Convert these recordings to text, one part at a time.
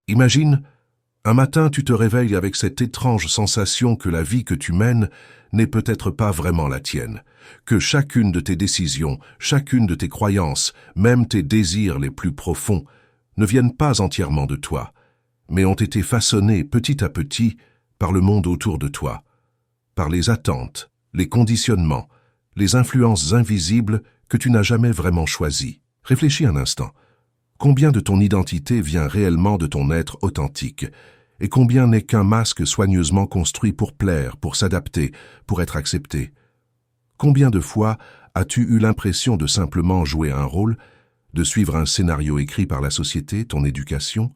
Imagine, un matin tu te réveilles avec cette étrange sensation que la vie que tu mènes n'est peut-être pas vraiment la tienne, que chacune de tes décisions, chacune de tes croyances, même tes désirs les plus profonds, ne viennent pas entièrement de toi, mais ont été façonnés petit à petit par le monde autour de toi, par les attentes, les conditionnements, les influences invisibles que tu n'as jamais vraiment choisies. Réfléchis un instant. Combien de ton identité vient réellement de ton être authentique, et combien n'est qu'un masque soigneusement construit pour plaire, pour s'adapter, pour être accepté? Combien de fois as-tu eu l'impression de simplement jouer un rôle, de suivre un scénario écrit par la société, ton éducation,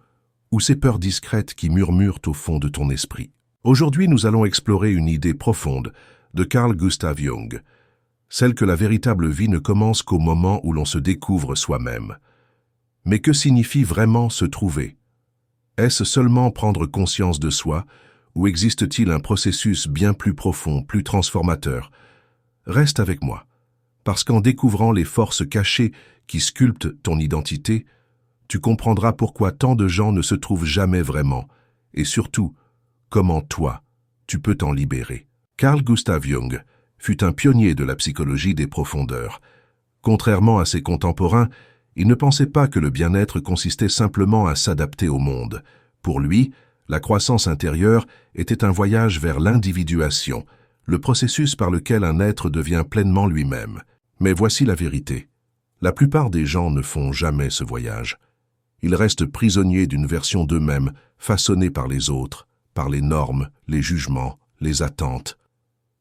ou ces peurs discrètes qui murmurent au fond de ton esprit? Aujourd'hui, nous allons explorer une idée profonde de Carl Gustav Jung, celle que la véritable vie ne commence qu'au moment où l'on se découvre soi-même. Mais que signifie vraiment se trouver? Est-ce seulement prendre conscience de soi, ou existe-t-il un processus bien plus profond, plus transformateur? Reste avec moi, parce qu'en découvrant les forces cachées qui sculptent ton identité, tu comprendras pourquoi tant de gens ne se trouvent jamais vraiment, et surtout, comment toi, tu peux t'en libérer. Carl Gustav Jung fut un pionnier de la psychologie des profondeurs. Contrairement à ses contemporains, il ne pensait pas que le bien-être consistait simplement à s'adapter au monde. Pour lui, la croissance intérieure était un voyage vers l'individuation, le processus par lequel un être devient pleinement lui-même. Mais voici la vérité. La plupart des gens ne font jamais ce voyage. Ils restent prisonniers d'une version d'eux-mêmes, façonnée par les autres, par les normes, les jugements, les attentes.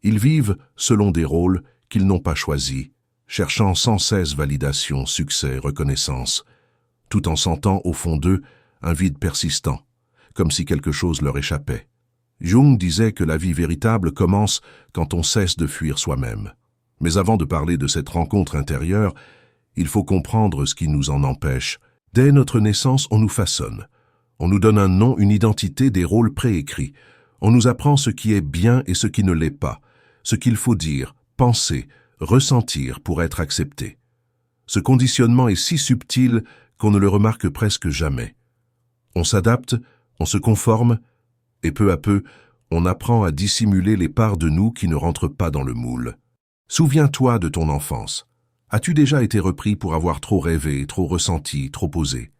Ils vivent selon des rôles qu'ils n'ont pas choisis, cherchant sans cesse validation, succès, reconnaissance, tout en sentant au fond d'eux un vide persistant, comme si quelque chose leur échappait. Jung disait que la vie véritable commence quand on cesse de fuir soi-même. Mais avant de parler de cette rencontre intérieure, il faut comprendre ce qui nous en empêche. Dès notre naissance, on nous façonne. On nous donne un nom, une identité, des rôles préécrits. On nous apprend ce qui est bien et ce qui ne l'est pas, ce qu'il faut dire, penser, ressentir pour être accepté. Ce conditionnement est si subtil qu'on ne le remarque presque jamais. On s'adapte, on se conforme, et peu à peu, on apprend à dissimuler les parts de nous qui ne rentrent pas dans le moule. Souviens-toi de ton enfance. As-tu déjà été repris pour avoir trop rêvé, trop ressenti, trop osé?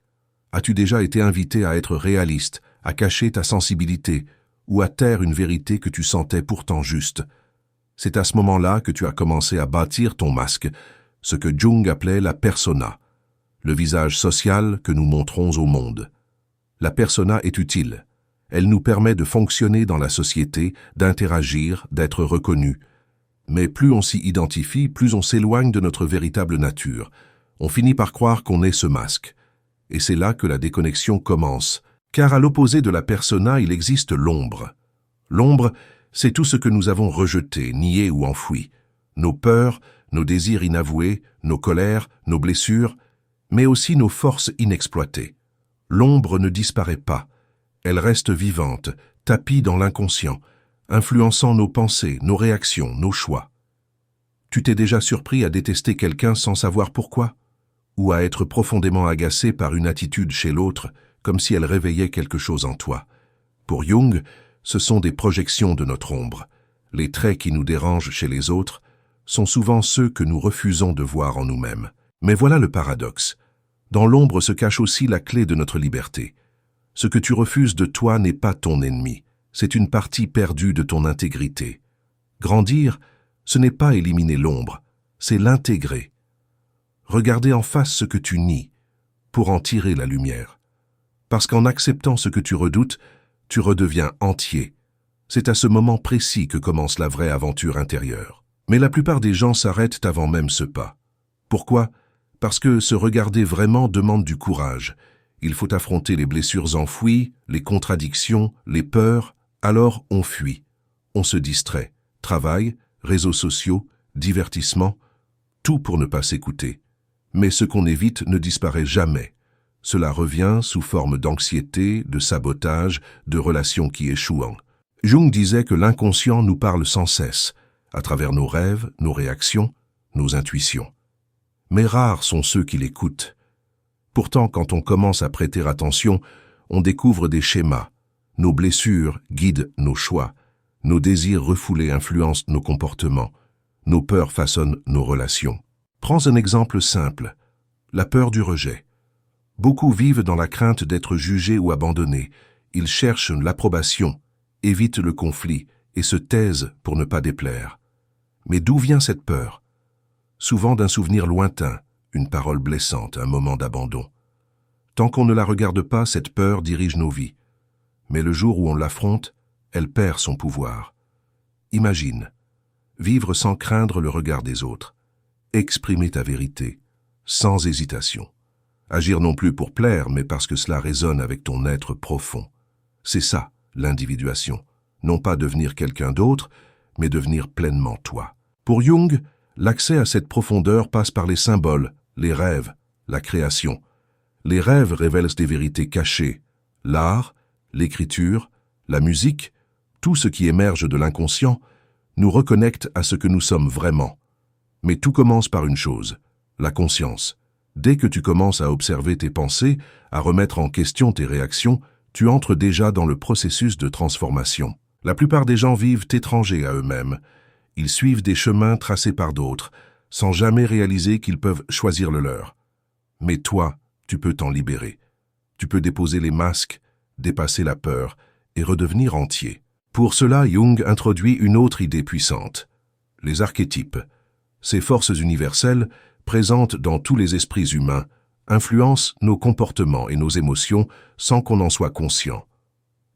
As-tu déjà été invité à être réaliste, à cacher ta sensibilité, ou à taire une vérité que tu sentais pourtant juste? C'est à ce moment-là que tu as commencé à bâtir ton masque, ce que Jung appelait la persona, le visage social que nous montrons au monde. La persona est utile. Elle nous permet de fonctionner dans la société, d'interagir, d'être reconnu. Mais plus on s'y identifie, plus on s'éloigne de notre véritable nature. On finit par croire qu'on est ce masque. Et c'est là que la déconnexion commence. Car à l'opposé de la persona, il existe l'ombre. L'ombre, c'est tout ce que nous avons rejeté, nié ou enfoui. Nos peurs, nos désirs inavoués, nos colères, nos blessures, mais aussi nos forces inexploitées. L'ombre ne disparaît pas. Elle reste vivante, tapie dans l'inconscient, influençant nos pensées, nos réactions, nos choix. Tu t'es déjà surpris à détester quelqu'un sans savoir pourquoi? Ou à être profondément agacé par une attitude chez l'autre, comme si elle réveillait quelque chose en toi? Pour Jung, ce sont des projections de notre ombre. Les traits qui nous dérangent chez les autres sont souvent ceux que nous refusons de voir en nous-mêmes. Mais voilà le paradoxe. Dans l'ombre se cache aussi la clé de notre liberté. Ce que tu refuses de toi n'est pas ton ennemi, c'est une partie perdue de ton intégrité. Grandir, ce n'est pas éliminer l'ombre, c'est l'intégrer. Regarder en face ce que tu nies, pour en tirer la lumière. Parce qu'en acceptant ce que tu redoutes, tu redeviens entier. C'est à ce moment précis que commence la vraie aventure intérieure. Mais la plupart des gens s'arrêtent avant même ce pas. Pourquoi? Parce que se regarder vraiment demande du courage. Il faut affronter les blessures enfouies, les contradictions, les peurs, alors on fuit. On se distrait. Travail, réseaux sociaux, divertissement, tout pour ne pas s'écouter. Mais ce qu'on évite ne disparaît jamais. Cela revient sous forme d'anxiété, de sabotage, de relations qui échouent. Jung disait que l'inconscient nous parle sans cesse, à travers nos rêves, nos réactions, nos intuitions. Mais rares sont ceux qui l'écoutent. Pourtant, quand on commence à prêter attention, on découvre des schémas. Nos blessures guident nos choix. Nos désirs refoulés influencent nos comportements. Nos peurs façonnent nos relations. Prends un exemple simple. La peur du rejet. Beaucoup vivent dans la crainte d'être jugés ou abandonnés. Ils cherchent l'approbation, évitent le conflit et se taisent pour ne pas déplaire. Mais d'où vient cette peur? Souvent d'un souvenir lointain, une parole blessante, un moment d'abandon. Tant qu'on ne la regarde pas, cette peur dirige nos vies. Mais le jour où on l'affronte, elle perd son pouvoir. Imagine, vivre sans craindre le regard des autres, exprimer ta vérité, sans hésitation. Agir non plus pour plaire, mais parce que cela résonne avec ton être profond. C'est ça, l'individuation. Non pas devenir quelqu'un d'autre, mais devenir pleinement toi. Pour Jung, l'accès à cette profondeur passe par les symboles, les rêves, la création. Les rêves révèlent des vérités cachées. L'art, l'écriture, la musique, tout ce qui émerge de l'inconscient, nous reconnecte à ce que nous sommes vraiment. Mais tout commence par une chose, la conscience. Dès que tu commences à observer tes pensées, à remettre en question tes réactions, tu entres déjà dans le processus de transformation. La plupart des gens vivent étrangers à eux-mêmes. Ils suivent des chemins tracés par d'autres, sans jamais réaliser qu'ils peuvent choisir le leur. Mais toi, tu peux t'en libérer. Tu peux déposer les masques, dépasser la peur et redevenir entier. Pour cela, Jung introduit une autre idée puissante, les archétypes. Ces forces universelles, présentes dans tous les esprits humains, influencent nos comportements et nos émotions sans qu'on en soit conscient.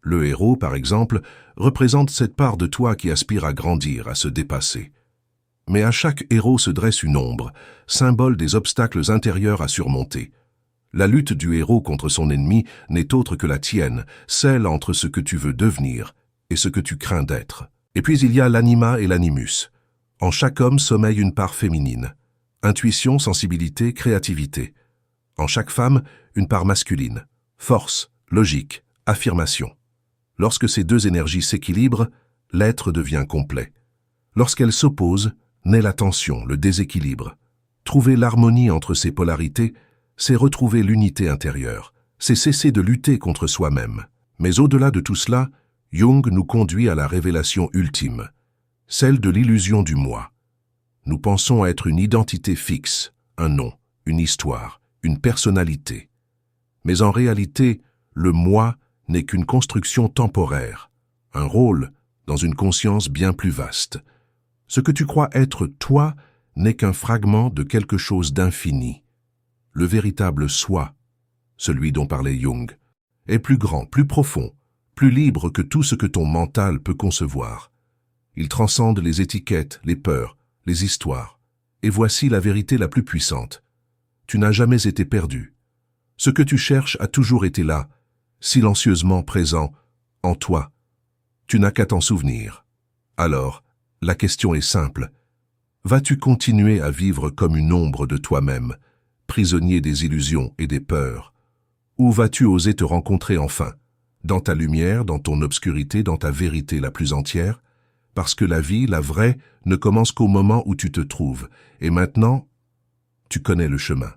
Le héros, par exemple, représente cette part de toi qui aspire à grandir, à se dépasser. Mais à chaque héros se dresse une ombre, symbole des obstacles intérieurs à surmonter. La lutte du héros contre son ennemi n'est autre que la tienne, celle entre ce que tu veux devenir et ce que tu crains d'être. Et puis il y a l'anima et l'animus. En chaque homme sommeille une part féminine. Intuition, sensibilité, créativité. En chaque femme, une part masculine. Force, logique, affirmation. Lorsque ces deux énergies s'équilibrent, l'être devient complet. Lorsqu'elles s'opposent, naît la tension, le déséquilibre. Trouver l'harmonie entre ces polarités, c'est retrouver l'unité intérieure, c'est cesser de lutter contre soi-même. Mais au-delà de tout cela, Jung nous conduit à la révélation ultime, celle de l'illusion du moi. Nous pensons être une identité fixe, un nom, une histoire, une personnalité. Mais en réalité, le moi n'est qu'une construction temporaire, un rôle dans une conscience bien plus vaste. Ce que tu crois être toi n'est qu'un fragment de quelque chose d'infini. Le véritable soi, celui dont parlait Jung, est plus grand, plus profond, plus libre que tout ce que ton mental peut concevoir. Il transcende les étiquettes, les peurs, les histoires. Et voici la vérité la plus puissante. Tu n'as jamais été perdu. Ce que tu cherches a toujours été là, silencieusement présent, en toi. Tu n'as qu'à t'en souvenir. Alors, la question est simple. Vas-tu continuer à vivre comme une ombre de toi-même, prisonnier des illusions et des peurs? Ou vas-tu oser te rencontrer enfin, dans ta lumière, dans ton obscurité, dans ta vérité la plus entière? Parce que la vie, la vraie, ne commence qu'au moment où tu te trouves. Et maintenant, tu connais le chemin.